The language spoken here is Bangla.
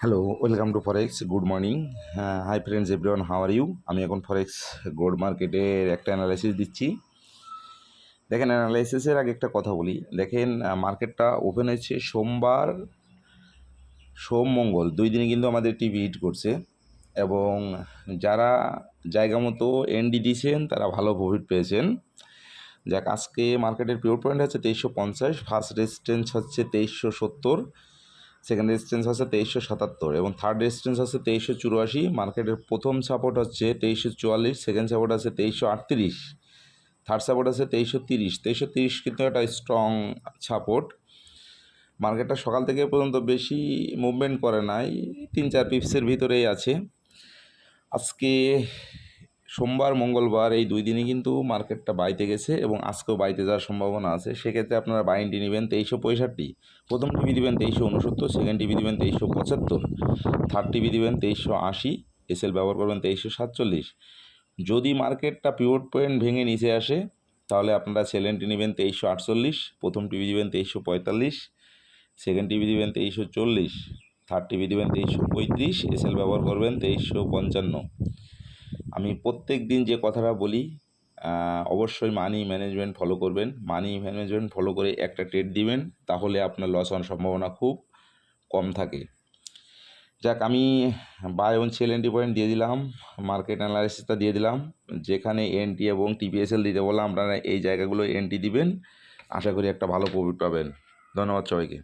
Hello, welcome to forex. Good morning. Hi friends, everyone, how are you? আমি এখন ফরেক্স গোল্ড মার্কেটের একটা অ্যানালাইসিস দিচ্ছি। দেখেন, অ্যানালাইসিসের আগে একটা কথা বলি। দেখেন, মার্কেটটা ওপেন হয়েছে সোমবার, সোম, মঙ্গল, 2 দিনে কিন্তু আমাদের টিভি হিট করছে। এবং যারা জায়গা মতো এনডি দিয়েছেন তারা ভালো প্রফিট পেয়েছেন। যাক, আজকে মার্কেটের পিওর পয়েন্ট হচ্ছে 2350, ফার্স্ট রেজিস্ট্যান্স হচ্ছে 2370, সেকেন্ড রেজিস্ট্যান্স আছে 2377 এবং থার্ড রেজিস্ট্যান্স আছে 2384। মার্কেটের প্রথম সাপোর্ট হচ্ছে 2344, সেকেন্ড সাপোর্ট আছে 2338, থার্ড সাপোর্ট আছে 2330। 2330 কিন্তু একটা স্ট্রং সাপোর্ট। মার্কেটটা সকাল থেকে পর্যন্ত বেশি মুভমেন্ট করে নাই, 3-4 পিপসের ভিতরেই আছে। আজকে সোমবার, মঙ্গলবার, এই 2 দিনে কিন্তু মার্কেটটা বাইতে গেছে এবং আজকেও বাইতে যাওয়ার সম্ভাবনা আছে। সেক্ষেত্রে আপনারা বাইন্ডি নেবেন 2365, প্রথম টিভি দেবেন 2369, সেকেন্ড টিভি দেবেন 2375, থার্ড টিভি দেবেন 2380, এসএল ব্যবহার করবেন 2347। যদি মার্কেটটা পিভট পয়েন্ট ভেঙে নিচে আসে তাহলে আপনারা সেলেন্টি নেবেন 2348, প্রথম টিভি দেবেন 2345, সেকেন্ড টিভি দেবেন 2340, থার্ড টিভি দেবেন 2335, এসএল ব্যবহার করবেন 2355। আমি প্রত্যেক দিন যে কথাটা বলি, অবশ্যই মানি ম্যানেজমেন্ট ফলো করবেন। মানি ম্যানেজমেন্ট ফলো করে একটা ট্রেড দিবেন, তাহলে আপনার লস হওয়ার সম্ভাবনা খুব কম থাকে। যাক, আমি বাই এবং সেল এন্ট্রি পয়েন্ট দিয়ে দিলাম, মার্কেট অ্যানালাইসিসটা দিয়ে দিলাম। যেখানে এনটি এবং টিপিএসএল দিতে বললাম, আপনারা এই জায়গাগুলো এনটি দিবেন। আশা করি একটা ভালো প্রফিট পাবেন। ধন্যবাদ সবাইকে।